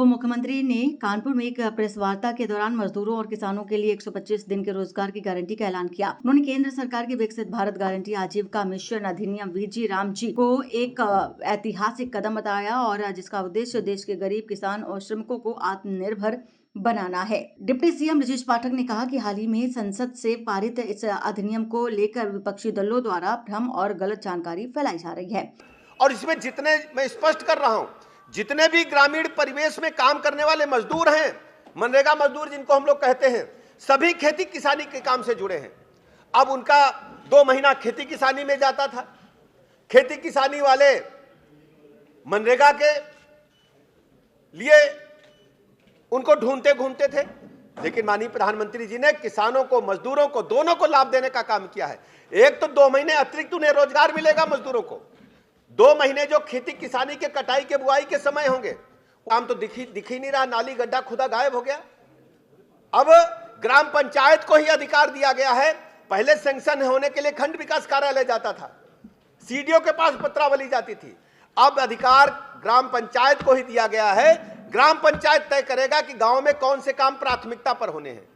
मुख्यमंत्री ने कानपुर में एक प्रेस वार्ता के दौरान मजदूरों और किसानों के लिए 125 दिन के रोजगार की गारंटी का ऐलान किया। उन्होंने केंद्र सरकार की विकसित भारत गारंटी आजीविका मिशन अधिनियम वीजी रामजी को एक ऐतिहासिक कदम बताया और जिसका उद्देश्य देश के गरीब किसान और श्रमिकों को आत्मनिर्भर बनाना है। डिप्टी सीएम ब्रजेश पाठक ने कहा कि हाल ही में संसद से पारित इस अधिनियम को लेकर विपक्षी दलों द्वारा भ्रम और गलत जानकारी फैलाई जा रही है। और इसमें जितने, मैं स्पष्ट कर रहा हूं, जितने भी ग्रामीण परिवेश में काम करने वाले मजदूर हैं, मनरेगा मजदूर जिनको हम लोग कहते हैं, सभी खेती किसानी के काम से जुड़े हैं। अब उनका 2 महीना खेती किसानी में जाता था। खेती किसानी वाले मनरेगा के लिए उनको ढूंढते घूमते थे, लेकिन माननीय प्रधानमंत्री जी ने किसानों को, मजदूरों को, दोनों को लाभ देने का काम किया है। एक तो 2 महीने अतिरिक्त उन्हें रोजगार मिलेगा मजदूरों को। 2 महीने जो खेती किसानी के कटाई के बुआई के समय होंगे, काम तो दिख ही नहीं रहा, नाली गड्ढा खुदा गायब हो गया। अब ग्राम पंचायत को ही अधिकार दिया गया है। पहले सैंक्शन होने के लिए खंड विकास कार्यालय जाता था, सीडीओ के पास पत्रावली जाती थी। अब अधिकार ग्राम पंचायत को ही दिया गया है। ग्राम पंचायत तय करेगा कि गांव में कौन से काम प्राथमिकता पर होने हैं।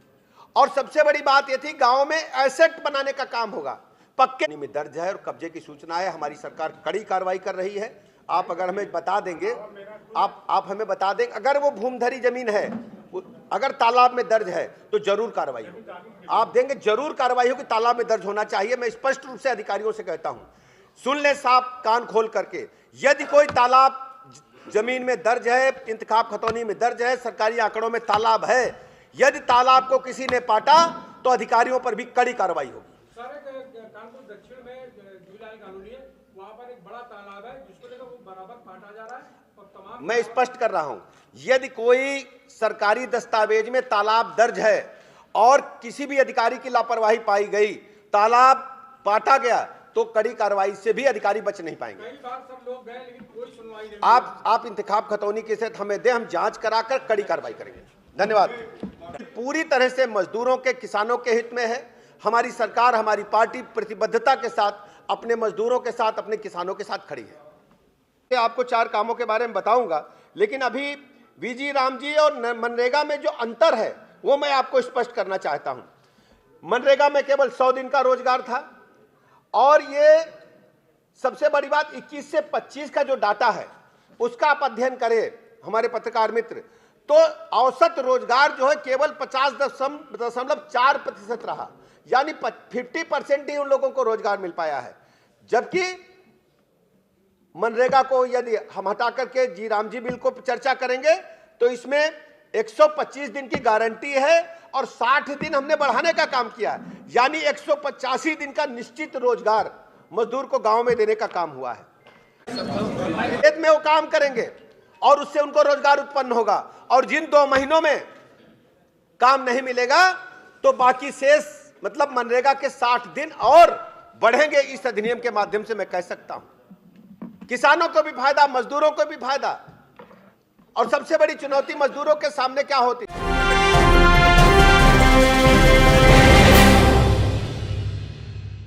और सबसे बड़ी बात यह थी, गांव में एसेट बनाने का काम होगा। पक्के में दर्ज है और कब्जे की सूचना है। हमारी सरकार कड़ी कार्रवाई कर रही है। आप अगर हमें बता देंगे, आप हमें बता देंगे, अगर वो भूमधरी जमीन है, अगर तालाब में दर्ज है तो जरूर कार्रवाई होगी। आप देंगे, जरूर कार्रवाई होगी। तालाब में दर्ज होना चाहिए। मैं स्पष्ट रूप से अधिकारियों से कहता हूं, सुन ले साहब कान खोल करके, यदि कोई तालाब जमीन में दर्ज है, इंतखाब खतौनी में दर्ज है, सरकारी आंकड़ों में तालाब है, यदि तालाब को किसी ने पाटा तो अधिकारियों पर भी कड़ी कार्रवाई होगी। कानपुर दक्षिण में झूलाल कॉलोनी है, वहां पर एक बड़ा तालाब है जिसको लेकर वो बराबर काटा जा रहा है और तमाम। मैं स्पष्ट कर रहा हूं, यदि कोई सरकारी दस्तावेज में तालाब दर्ज है और किसी भी अधिकारी की लापरवाही पाई गई, तालाब पाटा गया, तो कड़ी कार्रवाई से भी अधिकारी बच नहीं पाएंगे। कई बार सब लोग गए लेकिन कोई सुनवाई नहीं। आप इंतखाब खतौनी के साथ हमें दें, हम जांच कराकर कड़ी कार्रवाई करेंगे। धन्यवाद। पूरी तरह से मजदूरों के, किसानों के हित में है। हमारी सरकार, हमारी पार्टी प्रतिबद्धता के साथ अपने मजदूरों के साथ, अपने किसानों के साथ खड़ी है। आपको 4 कामों के बारे में बताऊंगा, लेकिन अभी वीजी रामजी और मनरेगा में जो अंतर है वो मैं आपको स्पष्ट करना चाहता हूं। मनरेगा में केवल 100 दिन का रोजगार था और ये सबसे बड़ी बात 21 से 25 का जो डाटा है उसका आप अध्ययन करें हमारे पत्रकार मित्र, तो औसत रोजगार जो है केवल 50.4% रहा, यानी 50% ही उन लोगों को रोजगार मिल पाया है। जबकि मनरेगा को यदि हम हटा करके जी रामजी बिल को चर्चा करेंगे तो इसमें 125 दिन की गारंटी है और 60 दिन हमने बढ़ाने का काम किया है, यानी 185 दिन का निश्चित रोजगार मजदूर को गांव में देने का काम हुआ है। खेत में वो काम करेंगे और उससे उनको रोजगार उत्पन्न होगा। और जिन 2 महीनों में काम नहीं मिलेगा तो बाकी शेष, मतलब मनरेगा के 60 दिन और बढ़ेंगे इस अधिनियम के माध्यम से, मैं कह सकता हूं। किसानों को भी फायदा, मजदूरों को भी फायदा। और सबसे बड़ी चुनौती मजदूरों के सामने क्या होती है?